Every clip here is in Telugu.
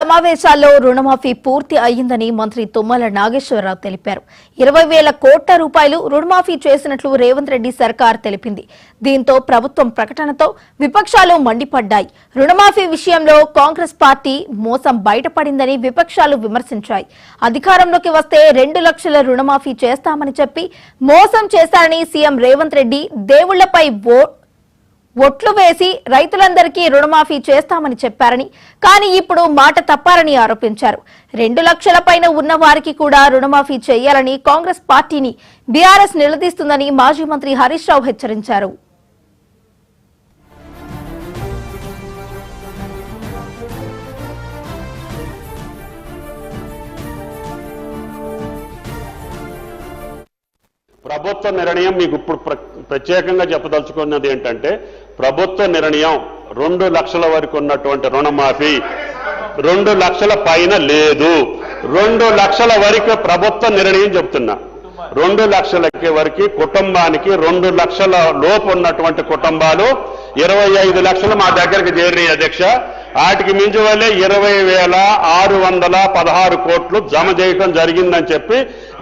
సమావేశాల్లో రుణమాఫీ పూర్తి అయ్యిందని మంత్రి తుమ్మల నాగేశ్వరరావు తెలిపారు. 20,000 కోట్ల రూపాయలు రుణమాఫీ చేసినట్లు రేవంత్ రెడ్డి సర్కార్ తెలిపింది. దీంతో ప్రభుత్వం ప్రకటనతో విపక్షాలు మండిపడ్డాయి. రుణమాఫీ విషయంలో కాంగ్రెస్ పార్టీ మోసం బయటపడిందని విపక్షాలు విమర్శించాయి. అధికారంలోకి వస్తే 2 లక్షల రుణమాఫీ చేస్తామని చెప్పి మోసం చేశారని సీఎం రేవంత్ రెడ్డి దేవుళ్లపై ఒట్లు వేసి రైతులందరికీ రుణమాఫీ చేస్తామని చెప్పారని, కానీ ఇప్పుడు మాట తప్పారని ఆరోపించారు. 2 లక్షల పైన ఉన్న వారికి కూడా రుణమాఫీ చేయాలని కాంగ్రెస్ పార్టీని బీఆర్ఎస్ నిలదీస్తుందని మాజీ మంత్రి హరీష్ రావు హెచ్చరించారు. ప్రభుత్వ నిర్ణయం మీకు ఇప్పుడు ప్రత్యేకంగా చెప్పదలుచుకున్నది ఏంటంటే, ప్రభుత్వ నిర్ణయం 2 లక్షల వరకు ఉన్నటువంటి రుణమాఫీ 2 లక్షల పైన లేదు. 2 లక్షల వరకు ప్రభుత్వ నిర్ణయం చెప్తున్నా. 2 లక్షలకి వరకు కుటుంబానికి 2 లక్షల లోపు ఉన్నటువంటి కుటుంబాలు 25 లక్షలు మా దగ్గరికి చేరినాయి అధ్యక్ష. వాటికి మించి వల్లే 20,616 కోట్లు జమ చేయడం జరిగిందని చెప్పి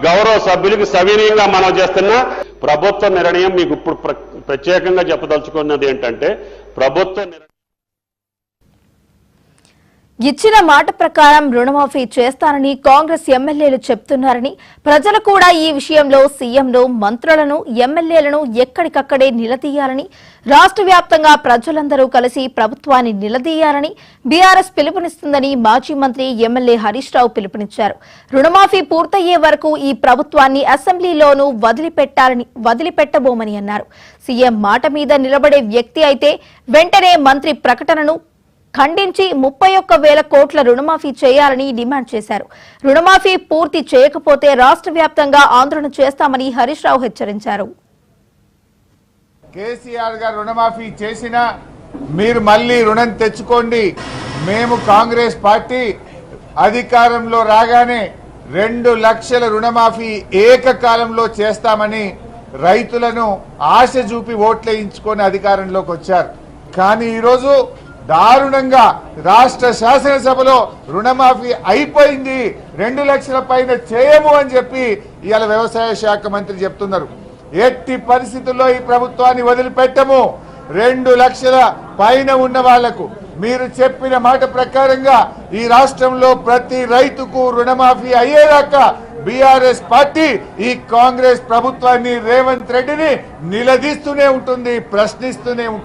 గౌరవ సభ్యులకు సవినీయంగా మనం చేస్తున్న ప్రభుత్వ నిర్ణయం మీకు ఇప్పుడు ప్రత్యేకంగా చెప్పదలుచుకున్నది ఏంటంటే, ప్రభుత్వ ఇచ్చిన మాట ప్రకారం రుణమాఫీ చేస్తానని కాంగ్రెస్ ఎమ్మెల్యేలు చెప్తున్నారని, ప్రజలు కూడా ఈ విషయంలో సీఎంను, మంత్రులను, ఎమ్మెల్యేలను ఎక్కడికక్కడే నిలదీయాలని, రాష్ట్ర వ్యాప్తంగా ప్రజలందరూ కలిసి ప్రభుత్వాన్ని నిలదీయాలని బీఆర్ఎస్ పిలుపునిస్తుందని మాజీ మంత్రి ఎమ్మెల్యే హరీష్ రావు పిలుపునిచ్చారు. రుణమాఫీ పూర్తయ్యే వరకు ఈ ప్రభుత్వాన్ని అసెంబ్లీలోనూ వదిలిపెట్టబోమని అన్నారు. సీఎం మాట మీద నిలబడే వ్యక్తి అయితే వెంటనే మంత్రి ప్రకటనను ఖండించి 31,000 కోట్ల రుణమాఫీ చేయాలని డిమాండ్ చేశారు. రుణమాఫీ పూర్తి చేయకపోతే రాష్ట్ర వ్యాప్తంగా ఆందోళన చేస్తామని హరీష్ రావు హెచ్చరించారు. కేసీఆర్ గారు రుణమాఫీ చేసినా మీరు మళ్ళీ రుణం తెచ్చుకోండి. మేము కాంగ్రెస్ పార్టీ అధికారంలో రాగానే 2 లక్షల రుణమాఫీ ఏకకాలంలో చేస్తామని రైతులను ఆశ చూపి ఓట్లేయించుకొని అధికారంలోకి వచ్చారు. కానీ ఈరోజు దారుణంగా రాష్ట్ర శాసనసభలో రుణమాఫీ అయిపోయింది, 2 లక్షల పైన చేయము అని చెప్పి ఇవాళ వ్యవసాయ శాఖ మంత్రి చెప్తున్నారు. ఎట్టి పరిస్థితుల్లో ఈ ప్రభుత్వాన్ని వదిలిపెట్టము. 2 లక్షల పైన ఉన్న వాళ్లకు మీరు చెప్పిన మాట ప్రకారంగా ఈ రాష్ట్రంలో ప్రతి రైతుకు రుణమాఫీ అయ్యేదాకా బీఆర్ఎస్ పార్టీ ఈ కాంగ్రెస్ ప్రభుత్వాన్ని, రేవంత్ రెడ్డిని నిలదీస్తూనే ఉంటుంది, ప్రశ్నిస్తూనే ఉంటుంది.